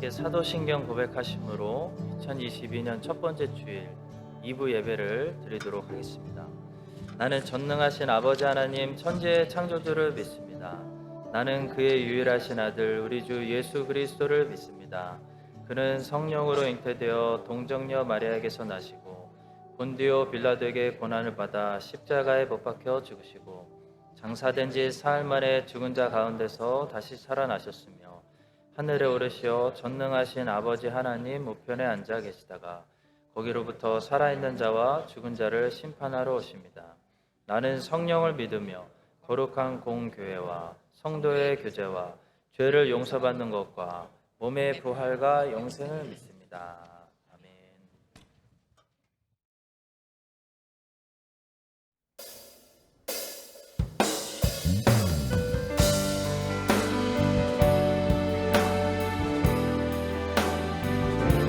함께 사도신경 고백하심으로 2022년 첫 번째 주일 2부 예배를 드리도록 하겠습니다. 나는 전능하신 아버지 하나님 천지의 창조주를 믿습니다. 나는 그의 유일하신 아들 우리 주 예수 그리스도를 믿습니다. 그는 성령으로 잉태되어 동정녀 마리아에게서 나시고 본디오 빌라도에게 고난을 받아 십자가에 못 박혀 죽으시고 장사된 지 사흘 만에 죽은 자 가운데서 다시 살아나셨으며 하늘에 오르시어 전능하신 아버지 하나님 우편에 앉아 계시다가 거기로부터 살아있는 자와 죽은 자를 심판하러 오십니다. 나는 성령을 믿으며 거룩한 공교회와 성도의 교제와 죄를 용서받는 것과 몸의 부활과 영생을 믿습니다. 아멘.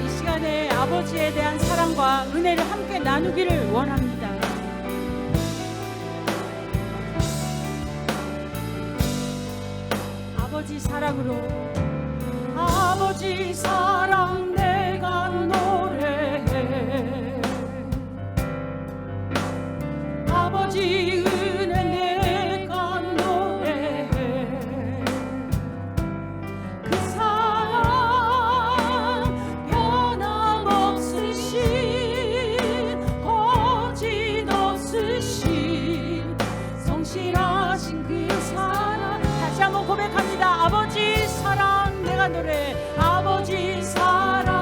이 시간에 아버지에 대한 사랑과 은혜를 함께 나누기를 원합니다. 아버지 사랑으로 아버지 사랑 내가 노래해 아버지 은혜 내가 노래해 그 사랑 변함없으신 거짓없으신 성실하신 그 사랑 다시 한번 고백합니다. 아버지 사랑 내가 노래 아버지 사랑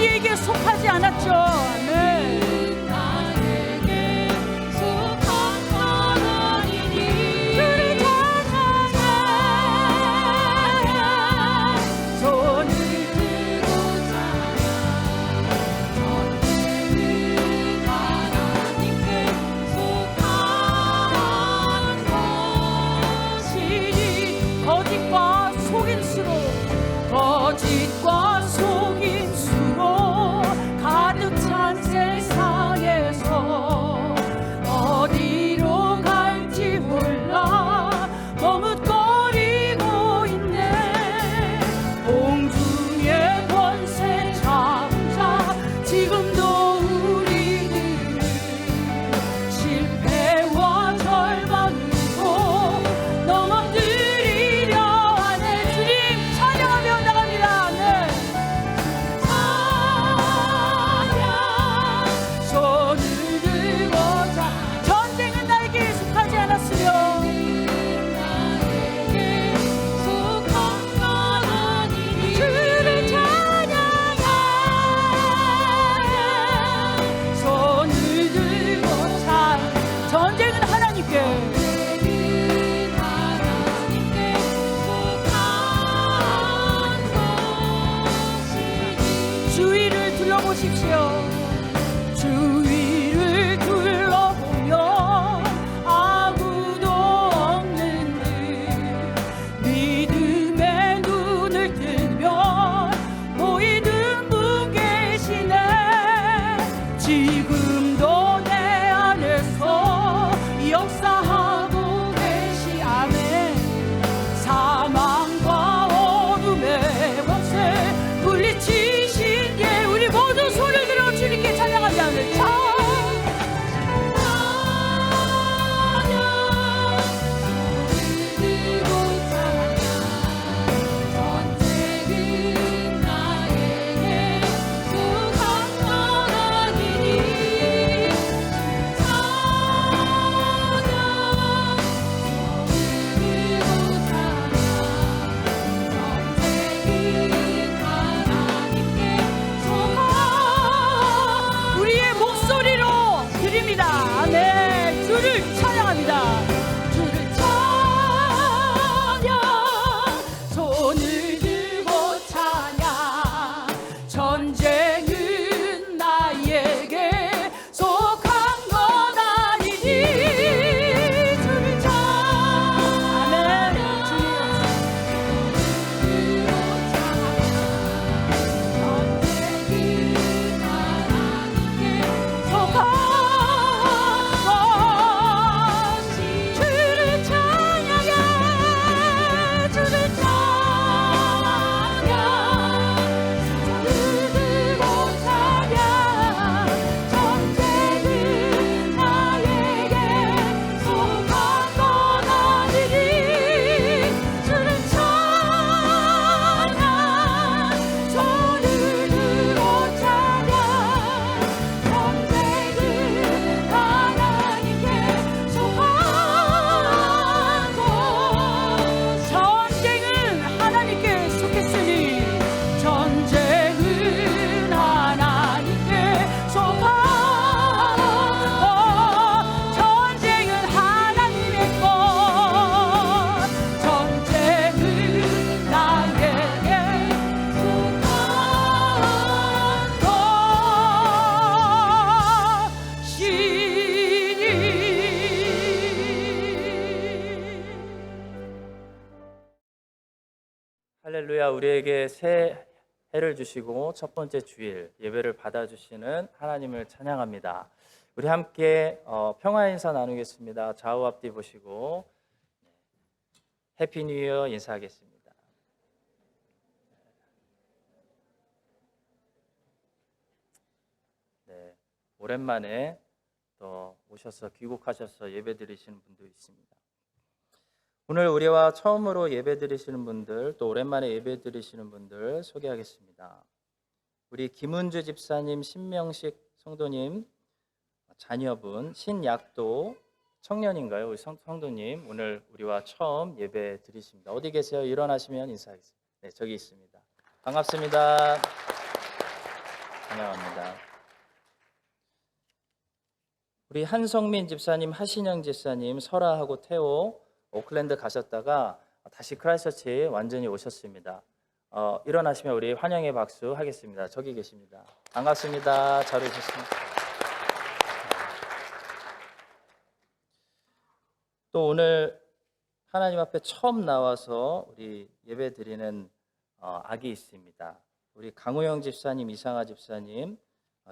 우리에게 속하지 않았죠. 네. 거짓과 속임수로 가득 찬 세상에서 어디로 갈지 몰라 머뭇거리고 있네. 공중의 권세 잡은 자 지금도 우리들을 실패와 절망으로 넘어뜨리려 하네. 주님 찬양하며 나갑니다. 네. 찬양 손을 들고자 전쟁은 나에게 속하지 않았으며 주를 찬양해. 손을 들고 찬양 전쟁은 하나님께 주위를 둘러보십시오. 주위를 둘러보면 아무도 없는 듯 믿음의 눈을 뜨면 보이는 분 계시네. 지금도 내 안에서 역사하고 계시. 아멘. 사망과 어둠의 권세 물리치신 게 우리 모두 소리를 들어 주님께 찬양하지 않을까? 우리의 목소리로 드립니다. 네, 주를 찬양합니다. 주를 찬양 손을 들고 찬양 전쟁은 나에게 속한 것 아니니. 주를 찬양. 아멘. 주를 찬양해. 주를 찬양 손을 들고 찬양 전쟁은 나에게 속한 것 아니니. 주를 찬양 손을 들고 찬양 전쟁은 하나님께 속한 것. 전쟁은 하나님께 속했으니 전쟁은 하나님께 속한 것. 전쟁은 하나님의 것. 전쟁은 나에게 속한 것이니. 할렐루야. 우리에게 새 해를 주시고 첫 번째 주일 예배를 받아주시는 하나님을 찬양합니다. 우리 함께 평화 인사 나누겠습니다. 좌우 앞뒤 보시고 해피 뉴 이어 인사하겠습니다. 네, 오랜만에 또 오셔서 귀국하셔서 예배 드리시는 분도 있습니다. 오늘 우리와 처음으로 예배 드리시는 분들, 또 오랜만에 예배 드리시는 분들 소개하겠습니다. 우리 김은주 집사님, 신명식 성도님, 자녀분, 신약도 청년인가요? 우리 성도님, 오늘 우리와 처음 예배 드리십니다. 어디 계세요? 일어나시면 인사하겠습니다. 네, 저기 있습니다. 반갑습니다. 찬양합니다. 우리 한성민 집사님, 하신영 집사님, 설아하고 태호 오클랜드 가셨다가 다시 크라이스처치 완전히 오셨습니다. 일어나시면 우리 환영의 박수 하겠습니다. 저기 계십니다. 반갑습니다. 잘 오셨습니다. 또 오늘 하나님 앞에 처음 나와서 우리 예배 드리는 아기 있습니다. 우리 강우영 집사님, 이상아 집사님,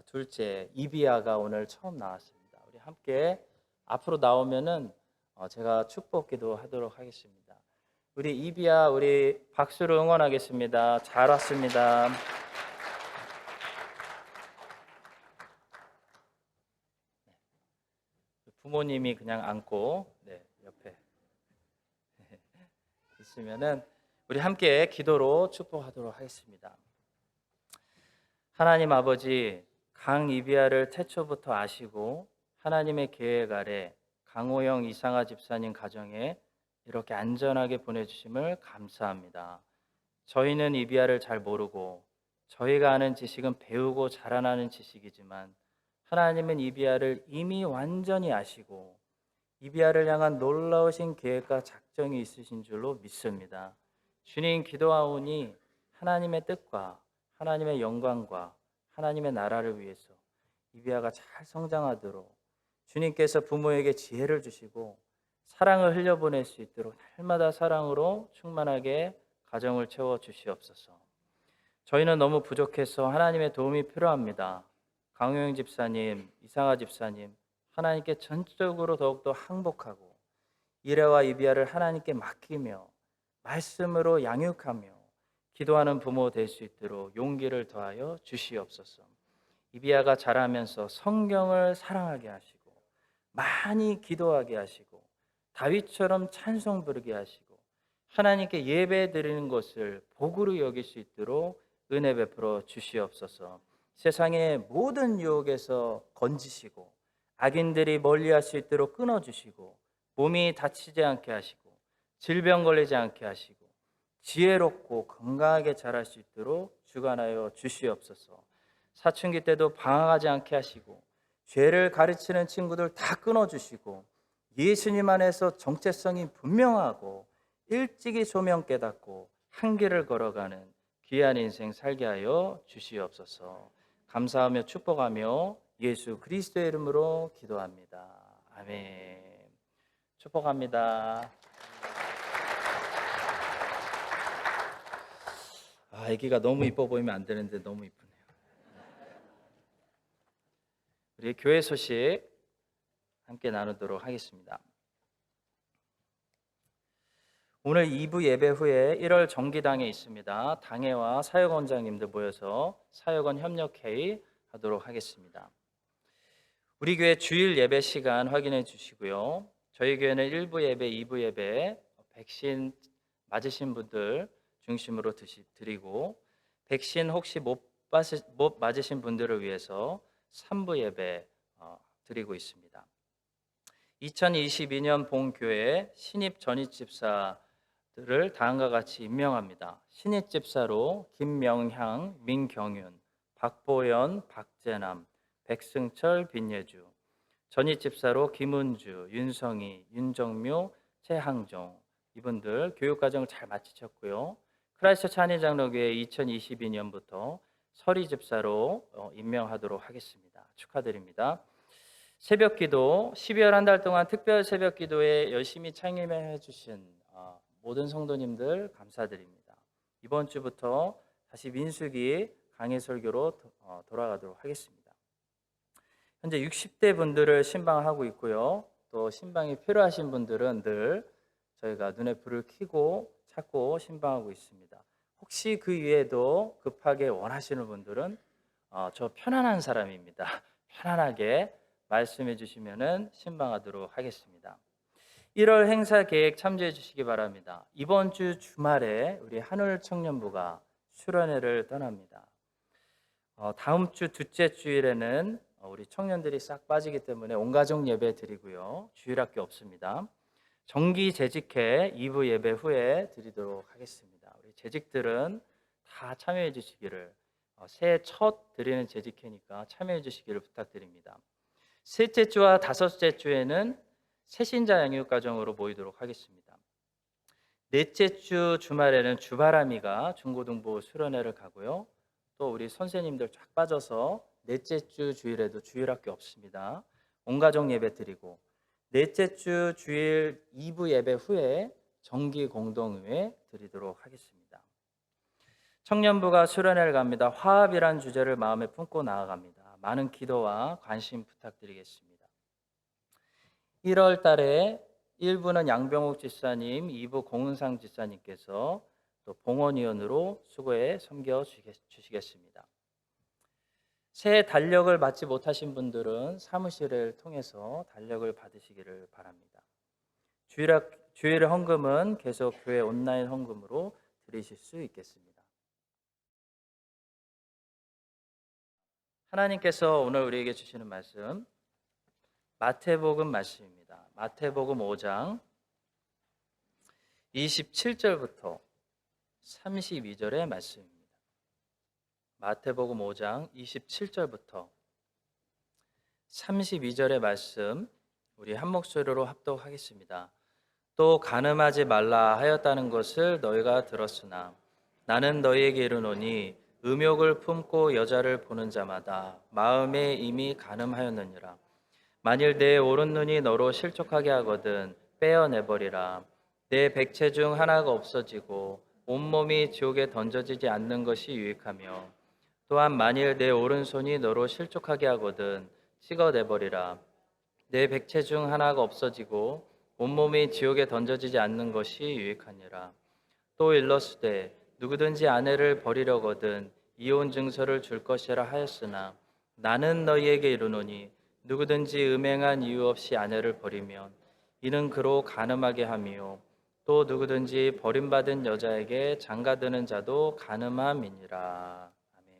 둘째 이비아가 오늘 처음 나왔습니다. 우리 함께 앞으로 나오면은 제가 축복기도 하도록 하겠습니다. 우리 이비아, 우리 박수로 응원하겠습니다. 잘 왔습니다. 부모님이 그냥 안고 옆에 있으면은 우리 함께 기도로 축복하도록 하겠습니다. 하나님 아버지, 강이비아를 태초부터 아시고 하나님의 계획 아래 강호영 이상아 집사님 가정에 이렇게 안전하게 보내주심을 감사합니다. 저희는 이비아를 잘 모르고 저희가 아는 지식은 배우고 자라나는 지식이지만 하나님은 이비아를 이미 완전히 아시고 이비아를 향한 놀라우신 계획과 작정이 있으신 줄로 믿습니다. 주님, 기도하오니 하나님의 뜻과 하나님의 영광과 하나님의 나라를 위해서 이비아가 잘 성장하도록 주님께서 부모에게 지혜를 주시고 사랑을 흘려보낼 수 있도록 날마다 사랑으로 충만하게 가정을 채워 주시옵소서. 저희는 너무 부족해서 하나님의 도움이 필요합니다. 강효영 집사님, 이상아 집사님, 하나님께 전적으로 더욱더 항복하고 이레와 이비아를 하나님께 맡기며 말씀으로 양육하며 기도하는 부모 될 수 있도록 용기를 더하여 주시옵소서. 이비아가 자라면서 성경을 사랑하게 하시고 많이 기도하게 하시고 다윗처럼 찬송 부르게 하시고 하나님께 예배 드리는 것을 복으로 여길 수 있도록 은혜 베풀어 주시옵소서. 세상의 모든 유혹에서 건지시고 악인들이 멀리할 수 있도록 끊어주시고 몸이 다치지 않게 하시고 질병 걸리지 않게 하시고 지혜롭고 건강하게 자랄 수 있도록 주관하여 주시옵소서. 사춘기 때도 방황하지 않게 하시고 죄를 가르치는 친구들 다 끊어주시고 예수님 안에서 정체성이 분명하고 일찍이 소명 깨닫고 한 길을 걸어가는 귀한 인생 살게 하여 주시옵소서. 감사하며 축복하며 예수 그리스도의 이름으로 기도합니다. 아멘. 축복합니다. 아기가 너무 이뻐 보이면 안 되는데 너무 이쁘네요. 우리 교회 소식 함께 나누도록 하겠습니다. 오늘 2부 예배 후에 1월 정기당회 있습니다. 당회와 사역원장님들 모여서 사역원 협력회의 하도록 하겠습니다. 우리 교회 주일 예배 시간 확인해 주시고요. 저희 교회는 1부 예배, 2부 예배 백신 맞으신 분들 중심으로 드리고 백신 혹시 못 맞으신 분들을 위해서 3부 예배 드리고 있습니다. 2022년 본교회 신입 전입집사들을 다음과 같이 임명합니다. 신입집사로 김명향, 민경윤, 박보연, 박재남, 백승철, 빈예주. 전입집사로 김은주, 윤성희, 윤정묘, 최항종. 이분들 교육과정을 잘 마치셨고요. 크라이스처치 한인장로교회 2022년부터 서리집사로 임명하도록 하겠습니다. 축하드립니다. 새벽기도 12월 한 달 동안 특별 새벽기도에 열심히 참여해 주신 모든 성도님들 감사드립니다. 이번 주부터 다시 민수기 강의 설교로 돌아가도록 하겠습니다. 현재 60대 분들을 신방하고 있고요. 또 신방이 필요하신 분들은 늘 저희가 눈에 불을 켜고 찾고 신방하고 있습니다. 혹시 그 외에도 급하게 원하시는 분들은 저 편안한 사람입니다. 편안하게 말씀해 주시면은 신방하도록 하겠습니다. 1월 행사 계획 참조해 주시기 바랍니다. 이번 주 주말에 우리 한울 청년부가 수련회를 떠납니다. 다음 주 둘째 주일에는 우리 청년들이 싹 빠지기 때문에 온가족 예배 드리고요. 주일학교 없습니다. 정기 재직회 2부 예배 후에 드리도록 하겠습니다. 우리 재직들은 다 참여해 주시기를 새해 첫 드리는 재직회니까 참여해 주시기를 부탁드립니다. 셋째 주와 다섯째 주에는 새신자 양육 가정으로 모이도록 하겠습니다. 넷째 주 주말에는 주바람이가 중고등부 수련회를 가고요. 또 우리 선생님들 쫙 빠져서 넷째 주 주일에도 주일학교 없습니다. 온가족 예배 드리고 넷째 주 주일 2부 예배 후에 정기 공동의회 드리도록 하겠습니다. 청년부가 수련회를 갑니다. 화합이란 주제를 마음에 품고 나아갑니다. 많은 기도와 관심 부탁드리겠습니다. 1월 달에 1부는 양병욱 집사님, 2부 공은상 집사님께서 또 봉헌위원으로 수고해 섬겨 주시겠습니다. 새해 달력을 받지 못하신 분들은 사무실을 통해서 달력을 받으시기를 바랍니다. 주일 헌금은 계속 교회 온라인 헌금으로 드리실 수 있겠습니다. 하나님께서 오늘 우리에게 주시는 말씀 마태복음 말씀입니다. 마태복음 5장 27절부터 32절의 말씀입니다. 마태복음 5장 27절부터 32절의 말씀 우리 한 목소리로 합독하겠습니다. 또 간음하지 말라 하였다는 것을 너희가 들었으나 나는 너희에게 이르노니 음욕을 품고 여자를 보는 자마다 마음에 이미 간음하였느니라. 만일 내 오른눈이 너로 실족하게 하거든 빼어내버리라. 내 백체 중 하나가 없어지고 온몸이 지옥에 던져지지 않는 것이 유익하며 또한 만일 내 오른손이 너로 실족하게 하거든 찍어내버리라. 내 백체 중 하나가 없어지고 온몸이 지옥에 던져지지 않는 것이 유익하니라. 또 일러스되 누구든지 아내를 버리려거든 이혼 증서를 줄 것이라 하였으나 나는 너희에게 이르노니 누구든지 음행한 이유 없이 아내를 버리면 이는 그로 간음하게 함이요 또 누구든지 버림받은 여자에게 장가드는 자도 간음함이니라. 아멘.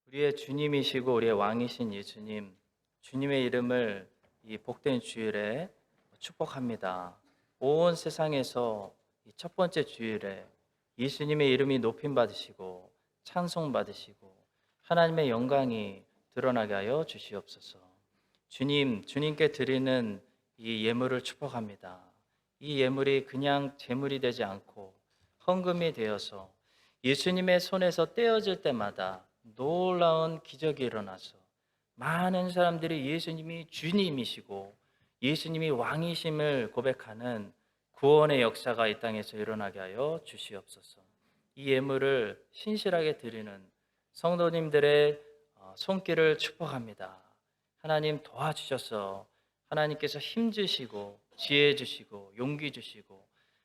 우리의 주님이시고 우리의 왕이신 예수님, 주님의 이름을 이 복된 주일에 축복합니다. 온 세상에서 이 첫 번째 주일에 예수님의 이름이 높임 받으시고 찬송 받으시고 하나님의 영광이 드러나게 하여 주시옵소서. 주님께 드리는 이 예물을 축복합니다. 이 예물이 그냥 제물이 되지 않고 헌금이 되어서 예수님의 손에서 떼어질 때마다 놀라운 기적이 일어나서 많은 사람들이 예수님이 주님이시고 예수님이 왕이심을 고백하는 구원의 역사가 이 땅에서 일어나게 하여 주시옵소서. 이 예물을 신실하게 드리는 성도님들의 손길을 축복합니다. 하나님 도와주셔서 하나님께서 힘 주시고 지혜 주시고 용기 주시고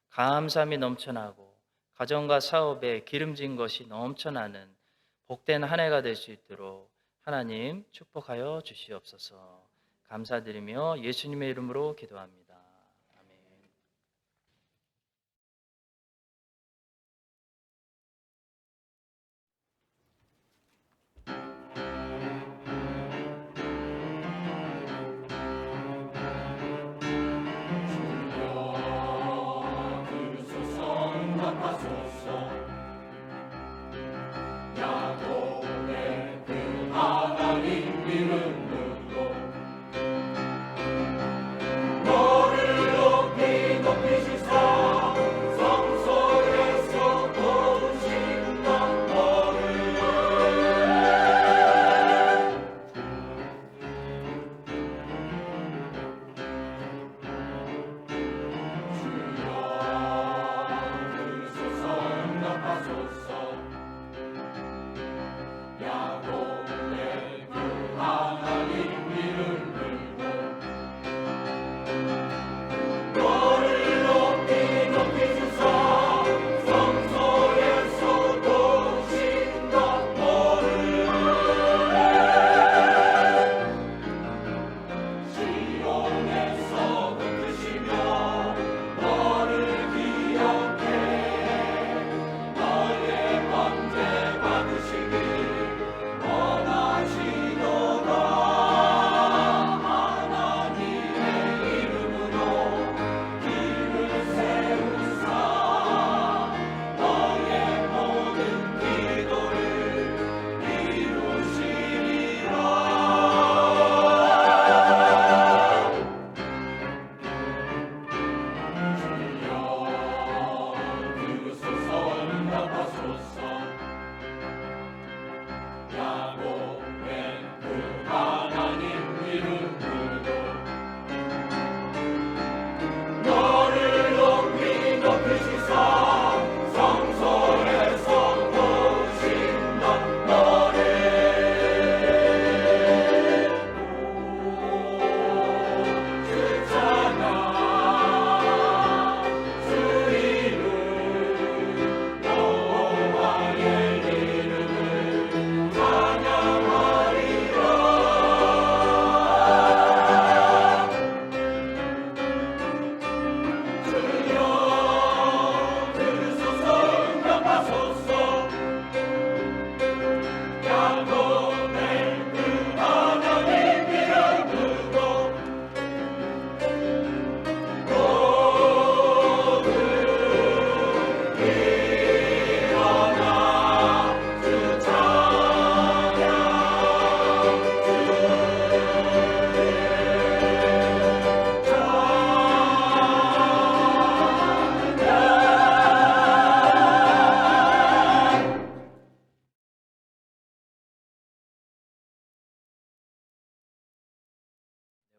감사함이 넘쳐나고 가정과 사업에 기름진 것이 넘쳐나는 복된 한 해가 될 수 있도록 하나님 축복하여 주시옵소서. 감사드리며 예수님의 이름으로 기도합니다. 아멘.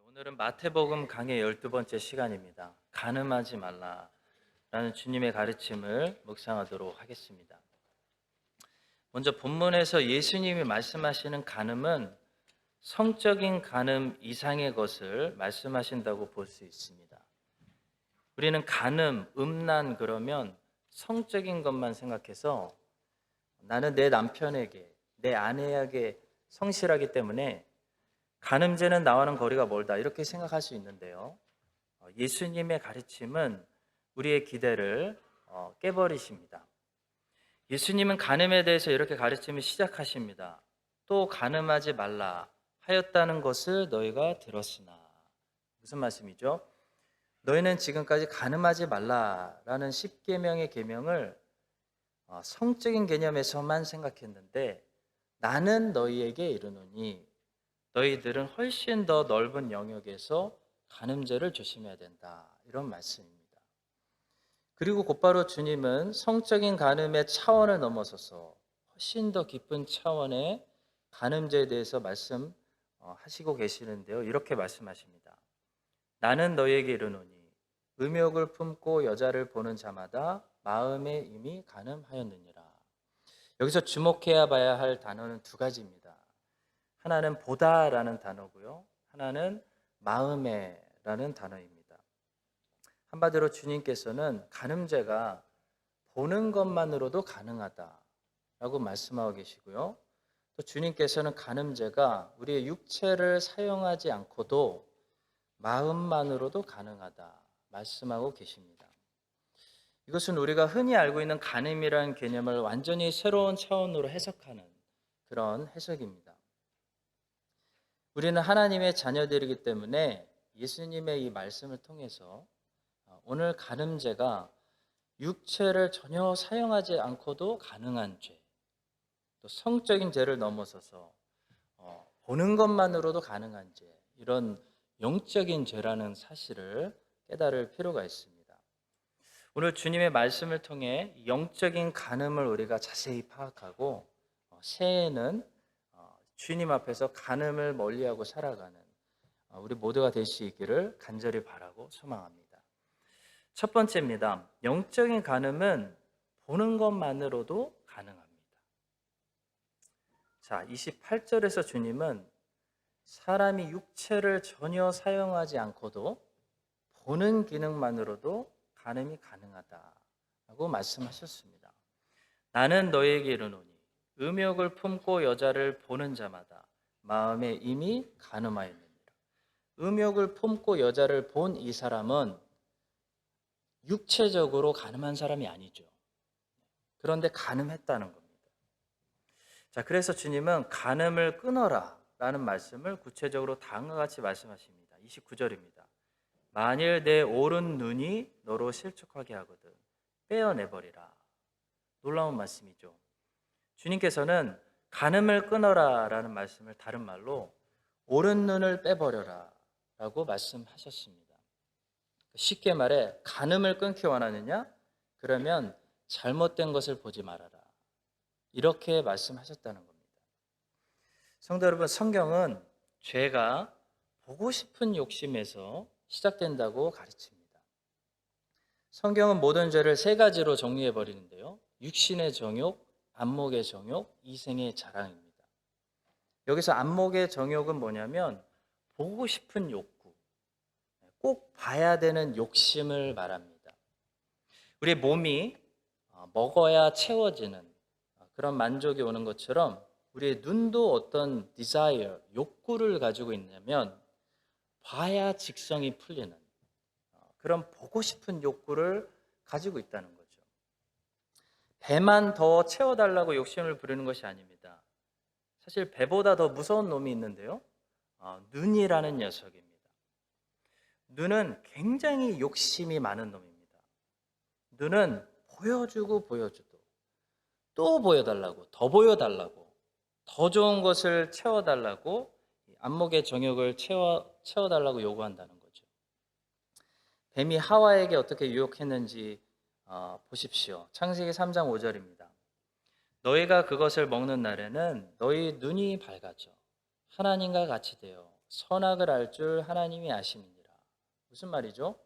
오늘은 마태복음 강의 12번째 시간입니다. 간음하지 말라라는 주님의 가르침을 묵상하도록 하겠습니다. 먼저 본문에서 예수님이 말씀하시는 간음은 성적인 간음 이상의 것을 말씀하신다고 볼 수 있습니다. 우리는 간음, 음란 그러면 성적인 것만 생각해서 나는 내 남편에게, 내 아내에게 성실하기 때문에 간음죄는 나와는 거리가 멀다 이렇게 생각할 수 있는데요. 예수님의 가르침은 우리의 기대를 깨버리십니다. 예수님은 간음에 대해서 이렇게 가르침을 시작하십니다. 또 간음하지 말라 하였다는 것을 너희가 들었으나. 무슨 말씀이죠? 너희는 지금까지 간음하지 말라라는 10계명의 계명을 성적인 개념에서만 생각했는데 나는 너희에게 이르노니 너희들은 훨씬 더 넓은 영역에서 간음죄를 조심해야 된다. 이런 말씀입니다. 그리고 곧바로 주님은 성적인 간음의 차원을 넘어서서 훨씬 더 깊은 차원의 간음죄에 대해서 하시고 계시는데요. 이렇게 말씀하십니다. 나는 너에게 이르노니 음욕을 품고 여자를 보는 자마다 마음에 이미 간음하였느니라. 여기서 주목해야 봐야 할 단어는 두 가지입니다. 하나는 보다라는 단어고요. 하나는 마음에라는 단어입니다. 한마디로 주님께서는 간음죄가 보는 것만으로도 가능하다라고 말씀하고 계시고요. 또 주님께서는 간음죄가 우리의 육체를 사용하지 않고도 마음만으로도 가능하다 말씀하고 계십니다. 이것은 우리가 흔히 알고 있는 간음이라는 개념을 완전히 새로운 차원으로 해석하는 그런 해석입니다. 우리는 하나님의 자녀들이기 때문에 예수님의 이 말씀을 통해서 오늘 간음죄가 육체를 전혀 사용하지 않고도 가능한 죄, 또 성적인 죄를 넘어서서 보는 것만으로도 가능한 죄, 이런 영적인 죄라는 사실을 깨달을 필요가 있습니다. 오늘 주님의 말씀을 통해 영적인 간음을 우리가 자세히 파악하고 새해에는 주님 앞에서 간음을 멀리하고 살아가는 우리 모두가 될 수 있기를 간절히 바라고 소망합니다. 첫 번째입니다. 영적인 간음은 보는 것만으로도 가능합니다. 자, 28절에서 주님은 사람이 육체를 전혀 사용하지 않고도 보는 기능만으로도 간음이 가능하다라고 말씀하셨습니다. 나는 너에게 이르노니 음욕을 품고 여자를 보는 자마다 마음에 이미 간음하였느니라. 음욕을 품고 여자를 본 이 사람은 육체적으로 간음한 사람이 아니죠. 그런데 간음했다는 겁니다. 자, 그래서 주님은 간음을 끊어라 라는 말씀을 구체적으로 다음과 같이 말씀하십니다. 29절입니다. 만일 내 오른 눈이 너로 실족하게 하거든 빼어내버리라. 놀라운 말씀이죠. 주님께서는 간음을 끊어라 라는 말씀을 다른 말로 오른 눈을 빼버려라 라고 말씀하셨습니다. 쉽게 말해 간음을 끊기 원하느냐? 그러면 잘못된 것을 보지 말아라. 이렇게 말씀하셨다는 겁니다. 성도 여러분, 성경은 죄가 보고 싶은 욕심에서 시작된다고 가르칩니다. 성경은 모든 죄를 세 가지로 정리해 버리는데요. 육신의 정욕, 안목의 정욕, 이생의 자랑입니다. 여기서 안목의 정욕은 뭐냐면 보고 싶은 욕구, 꼭 봐야 되는 욕심을 말합니다. 우리 몸이 먹어야 채워지는 그런 만족이 오는 것처럼 우리의 눈도 어떤 desire, 욕구를 가지고 있냐면 봐야 직성이 풀리는 그런 보고 싶은 욕구를 가지고 있다는 거죠. 배만 더 채워달라고 욕심을 부리는 것이 아닙니다. 사실 배보다 더 무서운 놈이 있는데요. 눈이라는 녀석입니다. 눈은 굉장히 욕심이 많은 놈입니다. 눈은 보여주고 보여주고 또 보여달라고, 더 보여달라고, 더 좋은 것을 채워달라고 안목의 정욕을 채워달라고 요구한다는 거죠. 뱀이 하와에게 어떻게 유혹했는지 보십시오. 창세기 3장 5절입니다. 너희가 그것을 먹는 날에는 너희 눈이 밝아져 하나님과 같이 되어 선악을 알 줄 하나님이 아심이니라. 무슨 말이죠?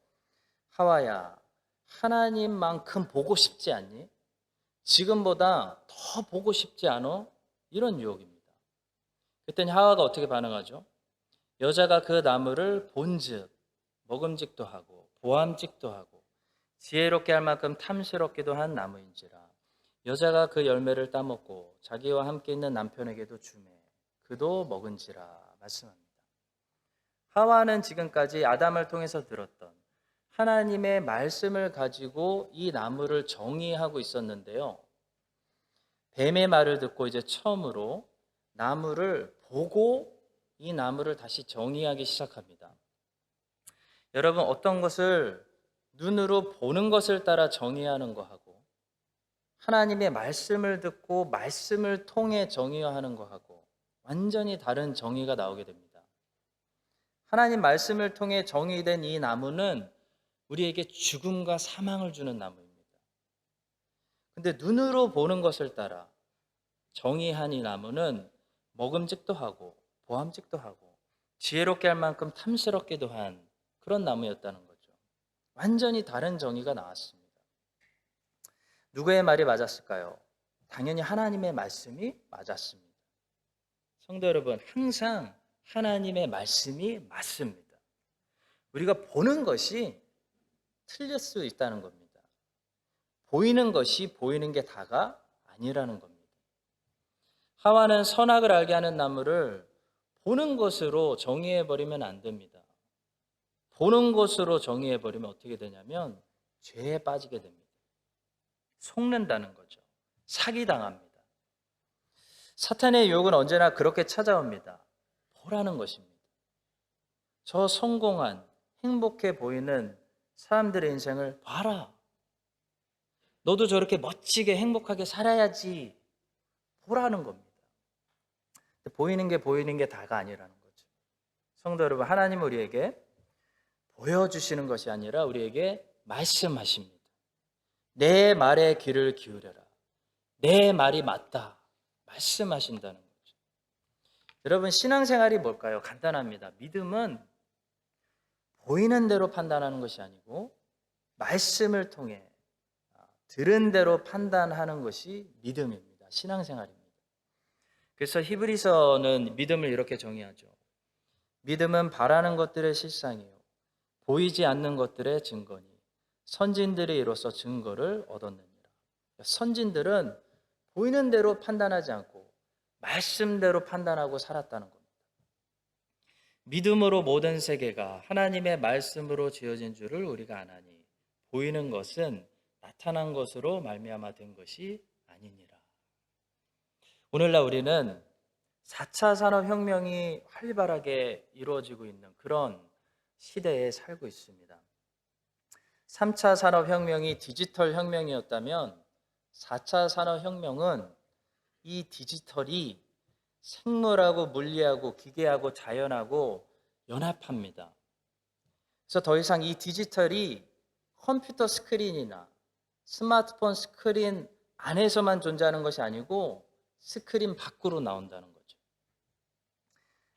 하와야, 하나님만큼 보고 싶지 않니? 지금보다 더 보고 싶지 않아? 이런 유혹입니다. 그랬더니 하와가 어떻게 반응하죠? 여자가 그 나무를 본즉 먹음직도 하고 보암직도 하고 지혜롭게 할 만큼 탐스럽기도 한 나무인지라 여자가 그 열매를 따먹고 자기와 함께 있는 남편에게도 주매 그도 먹은지라 말씀합니다. 하와는 지금까지 아담을 통해서 들었던 하나님의 말씀을 가지고 이 나무를 정의하고 있었는데요. 뱀의 말을 듣고 이제 처음으로 나무를 보고 이 나무를 다시 정의하기 시작합니다. 여러분, 어떤 것을 눈으로 보는 것을 따라 정의하는 거하고 하나님의 말씀을 듣고 말씀을 통해 정의하는 거하고 완전히 다른 정의가 나오게 됩니다. 하나님 말씀을 통해 정의된 이 나무는 우리에게 죽음과 사망을 주는 나무입니다. 근데 눈으로 보는 것을 따라 정의한 이 나무는 먹음직도 하고 보암직도 하고 지혜롭게 할 만큼 탐스럽기도 한 그런 나무였다는 거죠. 완전히 다른 정의가 나왔습니다. 누구의 말이 맞았을까요? 당연히 하나님의 말씀이 맞았습니다. 성도 여러분, 항상 하나님의 말씀이 맞습니다. 우리가 보는 것이 틀릴 수 있다는 겁니다. 보이는 것이 보이는 게 다가 아니라는 겁니다. 하와는 선악을 알게 하는 나무를 보는 것으로 정의해버리면 안 됩니다. 보는 것으로 정의해버리면 어떻게 되냐면 죄에 빠지게 됩니다. 속는다는 거죠. 사기당합니다. 사탄의 유혹은 언제나 그렇게 찾아옵니다. 보라는 것입니다. 저 성공한, 행복해 보이는 사람들의 인생을 봐라. 너도 저렇게 멋지게 행복하게 살아야지. 보라는 겁니다. 보이는 게 다가 아니라는 거죠. 성도 여러분, 하나님은 우리에게 보여주시는 것이 아니라 우리에게 말씀하십니다. 내 말에 귀를 기울여라. 내 말이 맞다. 말씀하신다는 거죠. 여러분, 신앙생활이 뭘까요? 간단합니다. 믿음은 보이는 대로 판단하는 것이 아니고 말씀을 통해 들은 대로 판단하는 것이 믿음입니다. 신앙생활입니다. 그래서 히브리서는 믿음을 이렇게 정의하죠. 믿음은 바라는 것들의 실상이요 보이지 않는 것들의 증거니 선진들이 이로써 증거를 얻었느니라. 선진들은 보이는 대로 판단하지 않고 말씀대로 판단하고 살았다는 겁니다. 믿음으로 모든 세계가 하나님의 말씀으로 지어진 줄을 우리가 아나니 보이는 것은 나타난 것으로 말미암아 된 것이 아니니라. 오늘날 우리는 4차 산업혁명이 활발하게 이루어지고 있는 그런 시대에 살고 있습니다. 3차 산업혁명이 디지털 혁명이었다면 4차 산업혁명은 이 디지털이 생물하고 물리하고 기계하고 자연하고 연합합니다. 그래서 더 이상 이 디지털이 컴퓨터 스크린이나 스마트폰 스크린 안에서만 존재하는 것이 아니고 스크린 밖으로 나온다는 거죠.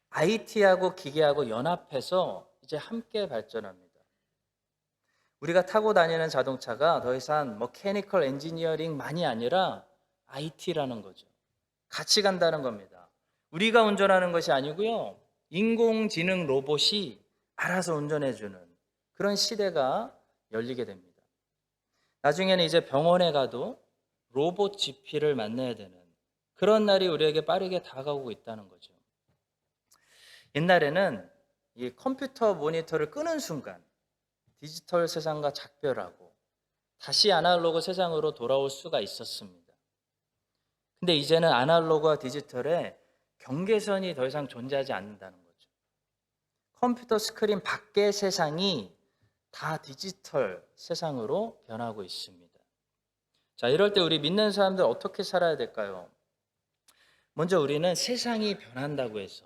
IT하고 기계하고 연합해서 이제 함께 발전합니다. 우리가 타고 다니는 자동차가 더 이상 머케니컬 엔지니어링만이 아니라 IT라는 거죠. 같이 간다는 겁니다. 우리가 운전하는 것이 아니고요. 인공지능 로봇이 알아서 운전해주는 그런 시대가 열리게 됩니다. 나중에는 이제 병원에 가도 로봇 GP를 만나야 되는 그런 날이 우리에게 빠르게 다가오고 있다는 거죠. 옛날에는 이 컴퓨터 모니터를 끄는 순간 디지털 세상과 작별하고 다시 아날로그 세상으로 돌아올 수가 있었습니다. 근데 이제는 아날로그와 디지털의 경계선이 더 이상 존재하지 않는다는 거죠. 컴퓨터 스크린 밖의 세상이 다 디지털 세상으로 변하고 있습니다. 자, 이럴 때 우리 믿는 사람들 어떻게 살아야 될까요? 먼저 우리는 세상이 변한다고 해서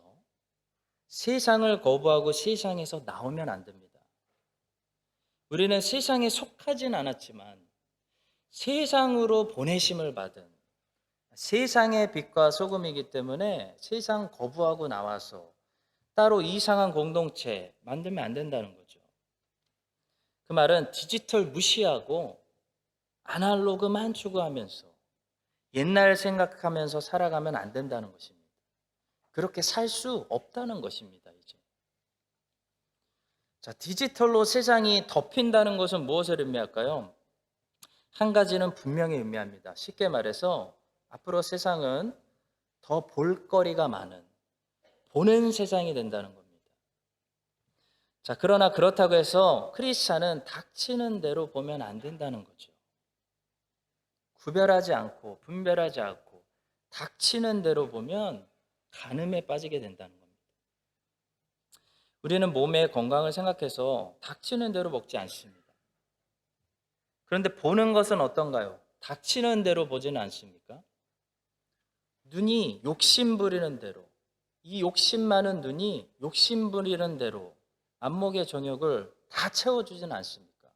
세상을 거부하고 세상에서 나오면 안 됩니다. 우리는 세상에 속하진 않았지만 세상으로 보내심을 받은 세상의 빛과 소금이기 때문에 세상 거부하고 나와서 따로 이상한 공동체 만들면 안 된다는 거죠. 그 말은 디지털 무시하고 아날로그만 추구하면서 옛날 생각하면서 살아가면 안 된다는 것입니다. 그렇게 살 수 없다는 것입니다. 이제. 자, 디지털로 세상이 덮인다는 것은 무엇을 의미할까요? 한 가지는 분명히 의미합니다. 쉽게 말해서 앞으로 세상은 더 볼거리가 많은 보는 세상이 된다는 겁니다. 자, 그러나 그렇다고 해서 크리스찬은 닥치는 대로 보면 안 된다는 거죠. 구별하지 않고 분별하지 않고 닥치는 대로 보면 간음에 빠지게 된다는 겁니다. 우리는 몸의 건강을 생각해서 닥치는 대로 먹지 않습니다. 그런데 보는 것은 어떤가요? 닥치는 대로 보지는 않습니까? 눈이 욕심 부리는 대로, 이 욕심 많은 눈이 욕심 부리는 대로 안목의 정욕을 다 채워주지는 않습니까?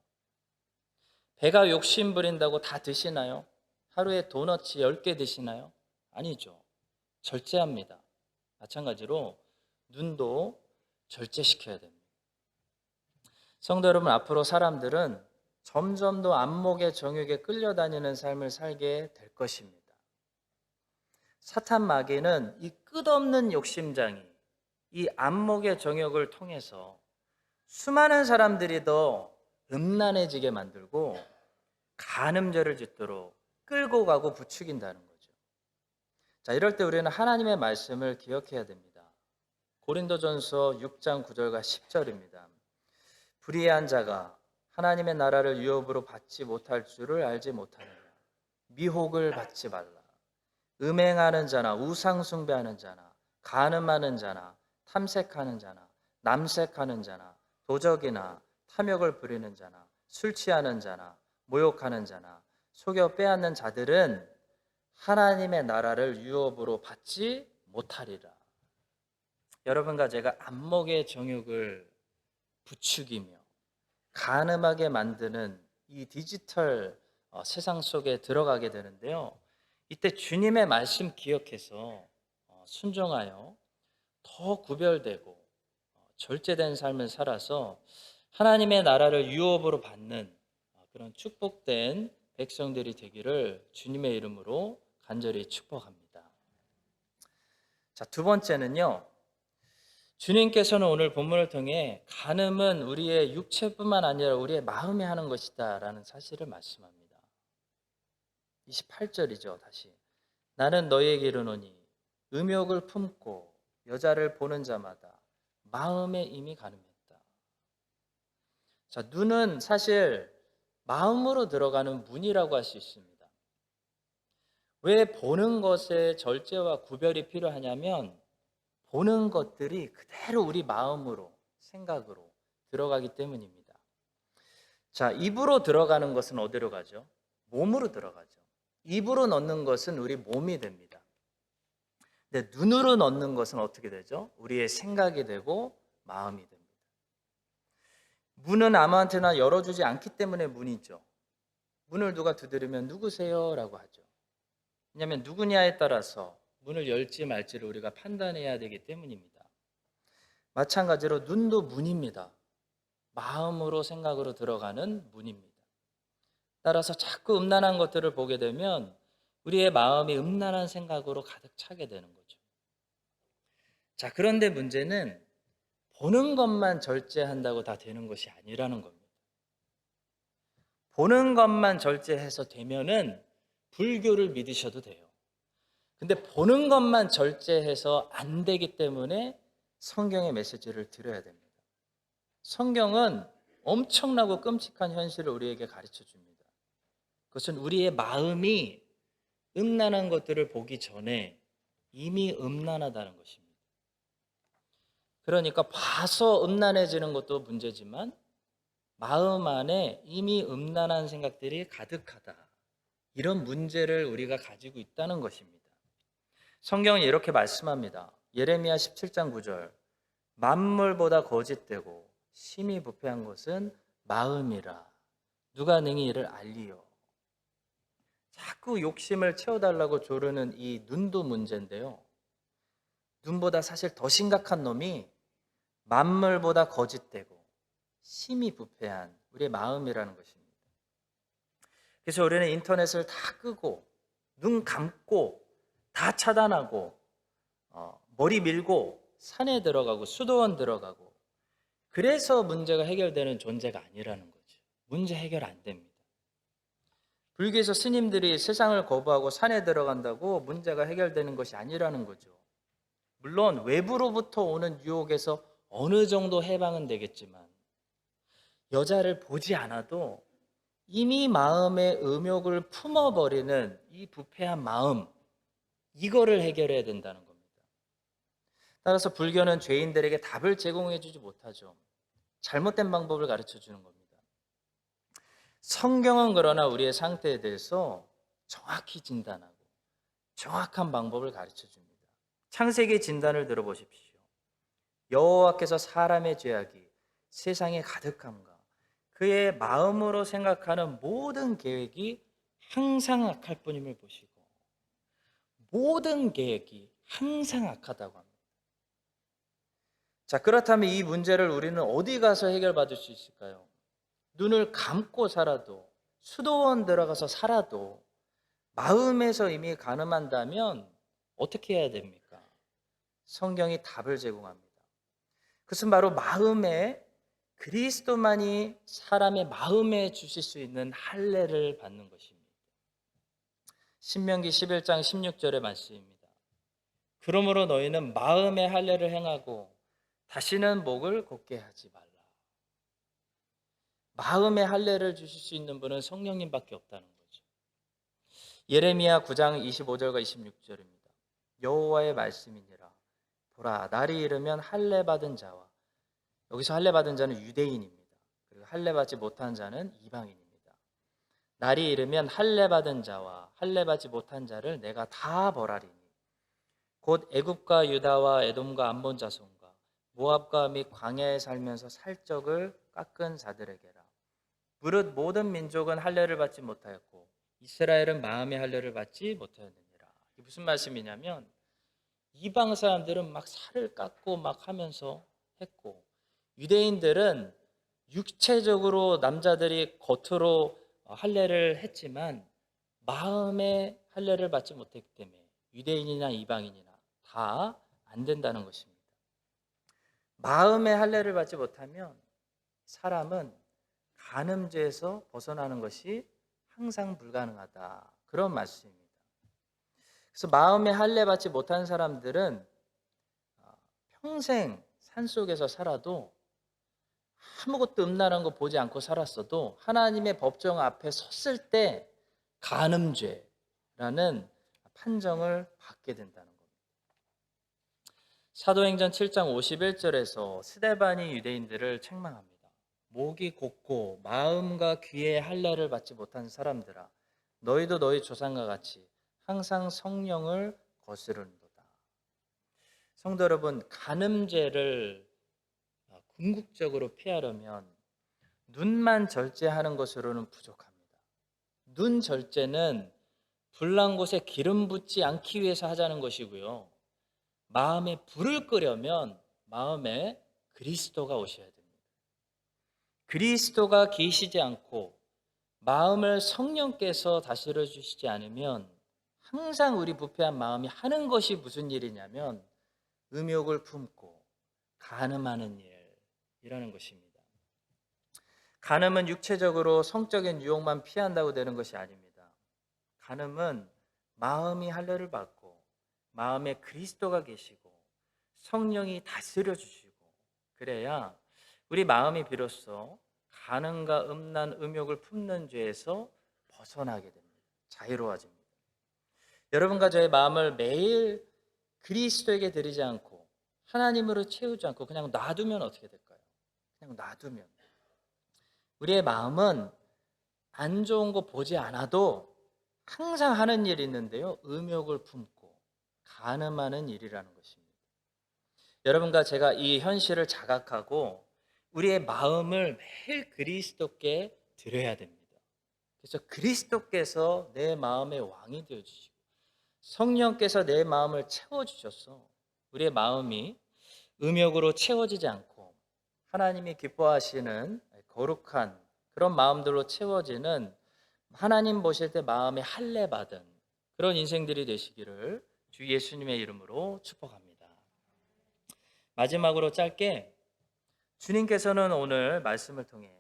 배가 욕심 부린다고 다 드시나요? 하루에 도넛 10개 드시나요? 아니죠. 절제합니다. 마찬가지로 눈도 절제시켜야 됩니다. 성도 여러분, 앞으로 사람들은 점점 더 안목의 정욕에 끌려다니는 삶을 살게 될 것입니다. 사탄 마귀는 이 끝없는 욕심장이 이 안목의 정욕을 통해서 수많은 사람들이 더 음란해지게 만들고 간음죄를 짓도록 끌고 가고 부추긴다는 거죠. 자, 이럴 때 우리는 하나님의 말씀을 기억해야 됩니다. 고린도전서 6장 9절과 10절입니다. 불의한 자가 하나님의 나라를 유업으로 받지 못할 줄을 알지 못하느냐. 미혹을 받지 말라. 음행하는 자나 우상 숭배하는 자나 간음하는 자나 탐색하는 자나 남색하는 자나 도적이나 탐욕을 부리는 자나 술 취하는 자나 모욕하는 자나 속여 빼앗는 자들은 하나님의 나라를 유업으로 받지 못하리라. 여러분과 제가 안목의 정욕을 부추기며 간음하게 만드는 이 디지털 세상 속에 들어가게 되는데요. 이때 주님의 말씀 기억해서 순종하여 더 구별되고 절제된 삶을 살아서 하나님의 나라를 유업으로 받는 그런 축복된 백성들이 되기를 주님의 이름으로 간절히 축복합니다. 자, 두 번째는요. 주님께서는 오늘 본문을 통해 간음은 우리의 육체뿐만 아니라 우리의 마음이 하는 것이다 라는 사실을 말씀합니다. 28절이죠. 다시 나는 너희에게 이르노니 음욕을 품고 여자를 보는 자마다 마음에 이미 간음했다. 자, 눈은 사실 마음으로 들어가는 문이라고 할 수 있습니다. 왜 보는 것에 절제와 구별이 필요하냐면 보는 것들이 그대로 우리 마음으로 생각으로 들어가기 때문입니다. 자, 입으로 들어가는 것은 어디로 가죠? 몸으로 들어가죠. 입으로 넣는 것은 우리 몸이 됩니다. 근데 눈으로 넣는 것은 어떻게 되죠? 우리의 생각이 되고 마음이 됩니다. 문은 아무한테나 열어주지 않기 때문에 문이죠. 문을 누가 두드리면 누구세요? 라고 하죠. 왜냐하면 누구냐에 따라서 문을 열지 말지를 우리가 판단해야 되기 때문입니다. 마찬가지로 눈도 문입니다. 마음으로 생각으로 들어가는 문입니다. 따라서 자꾸 음란한 것들을 보게 되면 우리의 마음이 음란한 생각으로 가득 차게 되는 거죠. 자, 그런데 문제는 보는 것만 절제한다고 다 되는 것이 아니라는 겁니다. 보는 것만 절제해서 되면은 불교를 믿으셔도 돼요. 근데 보는 것만 절제해서 안 되기 때문에 성경의 메시지를 드려야 됩니다. 성경은 엄청나고 끔찍한 현실을 우리에게 가르쳐 줍니다. 그것은 우리의 마음이 음란한 것들을 보기 전에 이미 음란하다는 것입니다. 그러니까 봐서 음란해지는 것도 문제지만 마음 안에 이미 음란한 생각들이 가득하다. 이런 문제를 우리가 가지고 있다는 것입니다. 성경은 이렇게 말씀합니다. 예레미야 17장 9절 만물보다 거짓되고 심히 부패한 것은 마음이라 누가 능히 이를 알리요. 자꾸 욕심을 채워달라고 조르는 이 눈도 문제인데요. 눈보다 사실 더 심각한 놈이 만물보다 거짓되고 심히 부패한 우리의 마음이라는 것입니다. 그래서 우리는 인터넷을 다 끄고 눈 감고 다 차단하고 머리 밀고 산에 들어가고 수도원 들어가고 그래서 문제가 해결되는 존재가 아니라는 거죠. 문제 해결 안 됩니다. 불교에서 스님들이 세상을 거부하고 산에 들어간다고 문제가 해결되는 것이 아니라는 거죠. 물론 외부로부터 오는 유혹에서 어느 정도 해방은 되겠지만 여자를 보지 않아도 이미 마음의 음욕을 품어버리는 이 부패한 마음, 이거를 해결해야 된다는 겁니다. 따라서 불교는 죄인들에게 답을 제공해 주지 못하죠. 잘못된 방법을 가르쳐 주는 겁니다. 성경은 그러나 우리의 상태에 대해서 정확히 진단하고 정확한 방법을 가르쳐 줍니다. 창세기 진단을 들어보십시오. 여호와께서 사람의 죄악이 세상에 가득함과 그의 마음으로 생각하는 모든 계획이 항상 악할 뿐임을 보시고 모든 계획이 항상 악하다고 합니다. 자, 그렇다면 이 문제를 우리는 어디 가서 해결받을 수 있을까요? 눈을 감고 살아도, 수도원 들어가서 살아도 마음에서 이미 가늠한다면 어떻게 해야 됩니까? 성경이 답을 제공합니다. 그것은 바로 마음에, 그리스도만이 사람의 마음에 주실 수 있는 할례를 받는 것입니다. 신명기 11장 16절의 말씀입니다. 그러므로 너희는 마음의 할례를 행하고 다시는 목을 곧게 하지 말라. 마음의 할례를 주실 수 있는 분은 성령님밖에 없다는 거죠. 예레미야 9장 25절과 26절입니다. 여호와의 말씀이니라. 보라, 날이 이르면 할례 받은 자와, 여기서 할례 받은 자는 유대인입니다. 그리고 할례 받지 못한 자는 이방인입니다. 날이 이르면 할례 받은 자와 할례 받지 못한 자를 내가 다 벌하리니 곧 애굽과 유다와 에돔과 암몬 자손과 모압과 및 광야에 살면서 살적을 깎은 자들에게라. 무릇 모든 민족은 할례를 받지 못하였고 이스라엘은 마음의 할례를 받지 못하였느니라. 이게 무슨 말씀이냐면 이방 사람들은 막 살을 깎고 막 하면서 했고, 유대인들은 육체적으로 남자들이 겉으로 할례를 했지만 마음의 할례를 받지 못했기 때문에 유대인이나 이방인이나 다 안 된다는 것입니다. 마음의 할례를 받지 못하면 사람은 간음죄에서 벗어나는 것이 항상 불가능하다, 그런 말씀입니다. 그래서 마음의 할례 받지 못한 사람들은 평생 산속에서 살아도 아무것도 음란한 거 보지 않고 살았어도 하나님의 법정 앞에 섰을 때 간음죄라는 판정을 받게 된다는 겁니다. 사도행전 7장 51절에서 스데반이 유대인들을 책망합니다. 목이 곧고 마음과 귀의 할례를 받지 못한 사람들아, 너희도 너희 조상과 같이 항상 성령을 거스르는도다. 성도 여러분, 간음죄를 궁극적으로 피하려면 눈만 절제하는 것으로는 부족합니다. 눈 절제는 불난 곳에 기름 붓지 않기 위해서 하자는 것이고요. 마음에 불을 끄려면 마음에 그리스도가 오셔야 됩니다. 그리스도가 계시지 않고 마음을 성령께서 다스려 주시지 않으면 항상 우리 부패한 마음이 하는 것이 무슨 일이냐면 음욕을 품고 간음하는 일이라는 것입니다. 간음은 육체적으로 성적인 유혹만 피한다고 되는 것이 아닙니다. 간음은 마음이 할례를 받고 마음에 그리스도가 계시고 성령이 다스려 주시고 그래야 우리 마음이 비로소 간음과 음란, 음욕을 품는 죄에서 벗어나게 됩니다. 자유로워집니다. 여러분과 저의 마음을 매일 그리스도에게 드리지 않고 하나님으로 채우지 않고 그냥 놔두면 어떻게 될까요? 그냥 놔두면 우리의 마음은 안 좋은 거 보지 않아도 항상 하는 일이 있는데요, 음욕을 품고 간음하는 일이라는 것입니다. 여러분과 제가 이 현실을 자각하고 우리의 마음을 매일 그리스도께 드려야 됩니다. 그래서 그리스도께서 내 마음의 왕이 되어주시고 성령께서 내 마음을 채워주셔서 우리의 마음이 음욕으로 채워지지 않고 하나님이 기뻐하시는 거룩한 그런 마음들로 채워지는, 하나님 보실 때 마음에 할례 받은 그런 인생들이 되시기를 주 예수님의 이름으로 축복합니다. 마지막으로 짧게, 주님께서는 오늘 말씀을 통해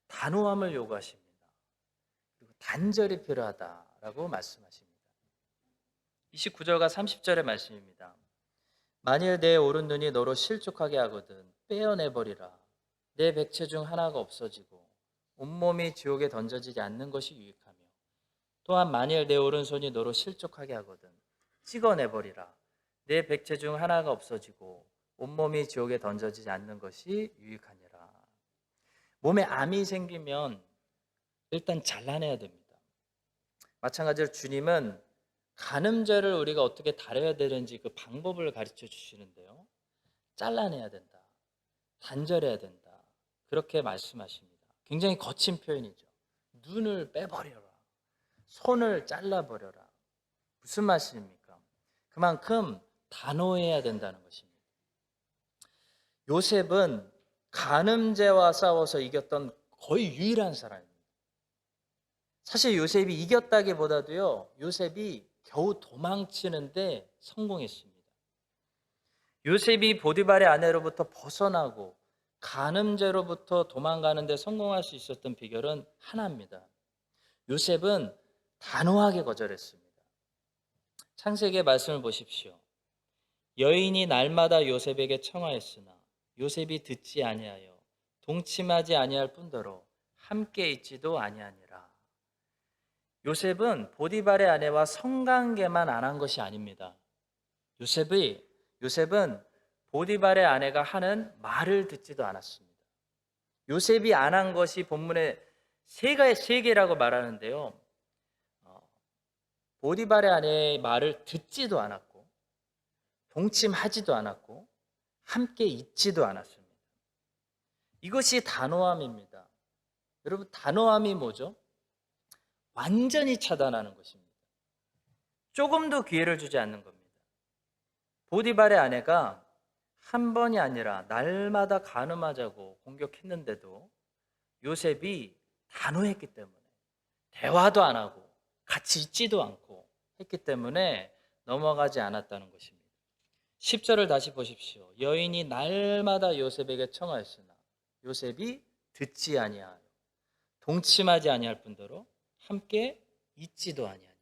단호함을 요구하십니다. 그리고 단절이 필요하다라고 말씀하십니다. 29절과 30절의 말씀입니다. 만일 내 오른 눈이 너로 실족하게 하거든 빼어내버리라. 내 백체 중 하나가 없어지고 온몸이 지옥에 던져지지 않는 것이 유익하며, 또한 만일 내 오른손이 너로 실족하게 하거든 찍어내버리라. 내 백체 중 하나가 없어지고 온몸이 지옥에 던져지지 않는 것이 유익하니라. 몸에 암이 생기면 일단 잘라내야 됩니다. 마찬가지로 주님은 간음죄를 우리가 어떻게 다뤄야 되는지 그 방법을 가르쳐 주시는데요, 잘라내야 된다, 단절해야 된다, 그렇게 말씀하십니다. 굉장히 거친 표현이죠. 눈을 빼버려라, 손을 잘라버려라. 무슨 말씀입니까? 그만큼 단호해야 된다는 것입니다. 요셉은 간음죄와 싸워서 이겼던 거의 유일한 사람입니다. 사실 요셉이 이겼다기보다도요, 요셉이 겨우 도망치는데 성공했습니다. 요셉이 보디발의 아내로부터 벗어나고 간음죄로부터 도망가는데 성공할 수 있었던 비결은 하나입니다. 요셉은 단호하게 거절했습니다. 창세기의 말씀을 보십시오. 여인이 날마다 요셉에게 청하였으나 요셉이 듣지 아니하여 동침하지 아니할 뿐더러 함께 있지도 아니하니라. 요셉은 보디발의 아내와 성관계만 안 한 것이 아닙니다. 요셉은 보디발의 아내가 하는 말을 듣지도 않았습니다. 요셉이 안 한 것이 본문에 세 개라고 말하는데요. 보디발의 아내의 말을 듣지도 않았고, 동침하지도 않았고, 함께 있지도 않았습니다. 이것이 단호함입니다. 여러분, 단호함이 뭐죠? 완전히 차단하는 것입니다. 조금도 기회를 주지 않는 겁니다. 보디발의 아내가 한 번이 아니라 날마다 간음하자고 공격했는데도 요셉이 단호했기 때문에, 대화도 안 하고 같이 있지도 않고 했기 때문에 넘어가지 않았다는 것입니다. 10절을 다시 보십시오. 여인이 날마다 요셉에게 청하였으나 요셉이 듣지 아니하여 동침하지 아니할 뿐더러 함께 있지도 아니하니라.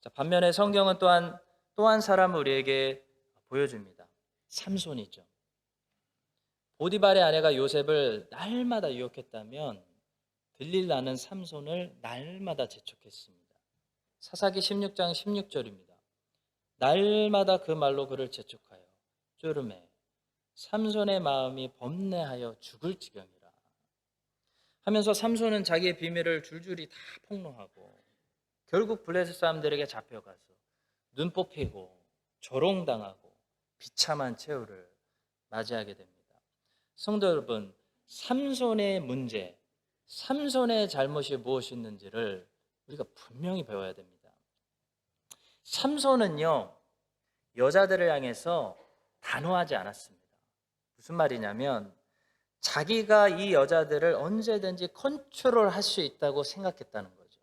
자, 반면에 성경은 또 한 사람을 우리에게 보여줍니다. 삼손이죠. 보디발의 아내가 요셉을 날마다 유혹했다면 들릴라는 삼손을 날마다 재촉했습니다. 사사기 16장 16절입니다. 날마다 그 말로 그를 재촉하여 쪼르매 삼손의 마음이 범내하여 죽을 지경이라 하면서 삼손은 자기의 비밀을 줄줄이 다 폭로하고 결국 블레셋 사람들에게 잡혀가서 눈 뽑히고 조롱당하고 비참한 최후를 맞이하게 됩니다. 성도 여러분, 삼손의 문제, 삼손의 잘못이 무엇이었는지를 우리가 분명히 배워야 됩니다. 삼손은요, 여자들을 향해서 단호하지 않았습니다. 무슨 말이냐면 자기가 이 여자들을 언제든지 컨트롤할 수 있다고 생각했다는 거죠.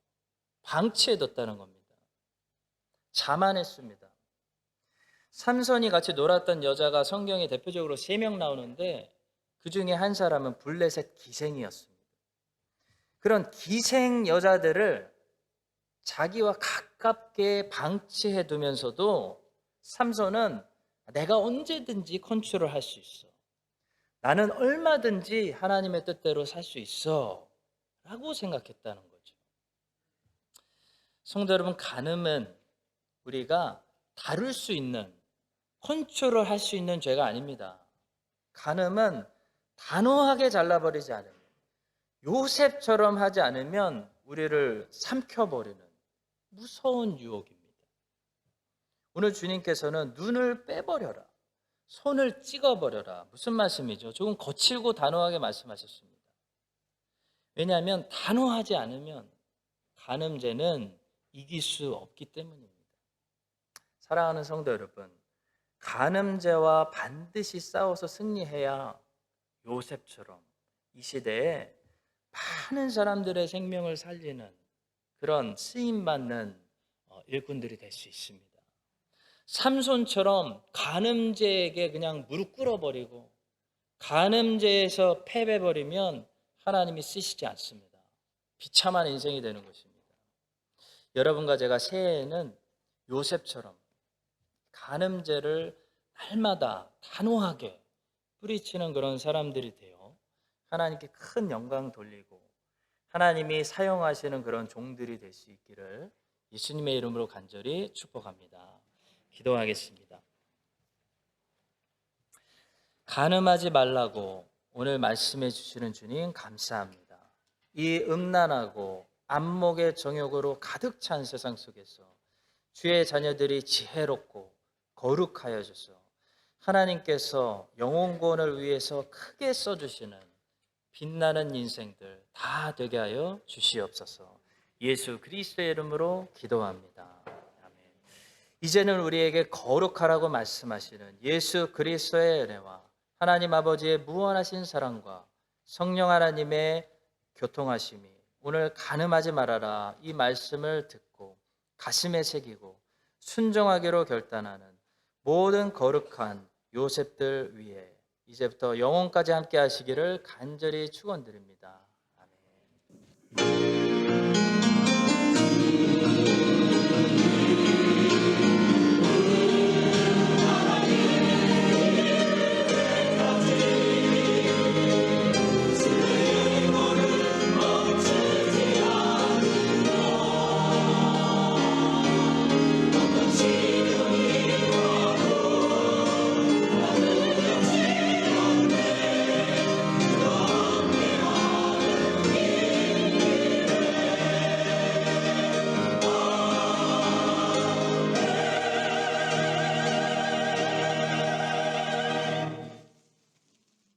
방치해뒀다는 겁니다. 자만했습니다. 삼손이 같이 놀았던 여자가 성경에 대표적으로 3명 나오는데 그 중에 한 사람은 블레셋 기생이었습니다. 그런 기생 여자들을 자기와 가깝게 방치해 두면서도 삼손은 내가 언제든지 컨트롤할 수 있어. 나는 얼마든지 하나님의 뜻대로 살 수 있어. 라고 생각했다는 거죠. 성도 여러분, 간음은 우리가 다룰 수 있는, 컨트롤할 수 있는 죄가 아닙니다. 간음은 단호하게 잘라버리지 않으면, 요셉처럼 하지 않으면 우리를 삼켜버리는 무서운 유혹입니다. 오늘 주님께서는 눈을 빼버려라, 손을 찍어버려라. 무슨 말씀이죠? 조금 거칠고 단호하게 말씀하셨습니다. 왜냐하면 단호하지 않으면 간음죄는 이길 수 없기 때문입니다. 사랑하는 성도 여러분, 간음죄와 반드시 싸워서 승리해야 요셉처럼 이 시대에 많은 사람들의 생명을 살리는 그런 쓰임받는 일꾼들이 될 수 있습니다. 삼손처럼 간음죄에게 그냥 무릎 꿇어버리고 간음죄에서 패배버리면 하나님이 쓰시지 않습니다. 비참한 인생이 되는 것입니다. 여러분과 제가 새해에는 요셉처럼 간음죄를 날마다 단호하게 뿌리치는 그런 사람들이 되어 하나님께 큰 영광 돌리고 하나님이 사용하시는 그런 종들이 될 수 있기를 예수님의 이름으로 간절히 축복합니다. 기도하겠습니다. 간음하지 말라고 오늘 말씀해 주시는 주님 감사합니다. 이 음란하고 안목의 정욕으로 가득 찬 세상 속에서 주의 자녀들이 지혜롭고 거룩하여져서 하나님께서 영혼구원을 위해서 크게 써주시는 빛나는 인생들 다 되게 하여 주시옵소서. 예수 그리스도의 이름으로 기도합니다. 아멘. 이제는 우리에게 거룩하라고 말씀하시는 예수 그리스도의 은혜와 하나님 아버지의 무한하신 사랑과 성령 하나님의 교통하심이 오늘 간음하지 말아라 이 말씀을 듣고 가슴에 새기고 순종하기로 결단하는 모든 거룩한 요셉들 위해 이제부터 영혼까지 함께 하시기를 간절히 축원드립니다. 아멘.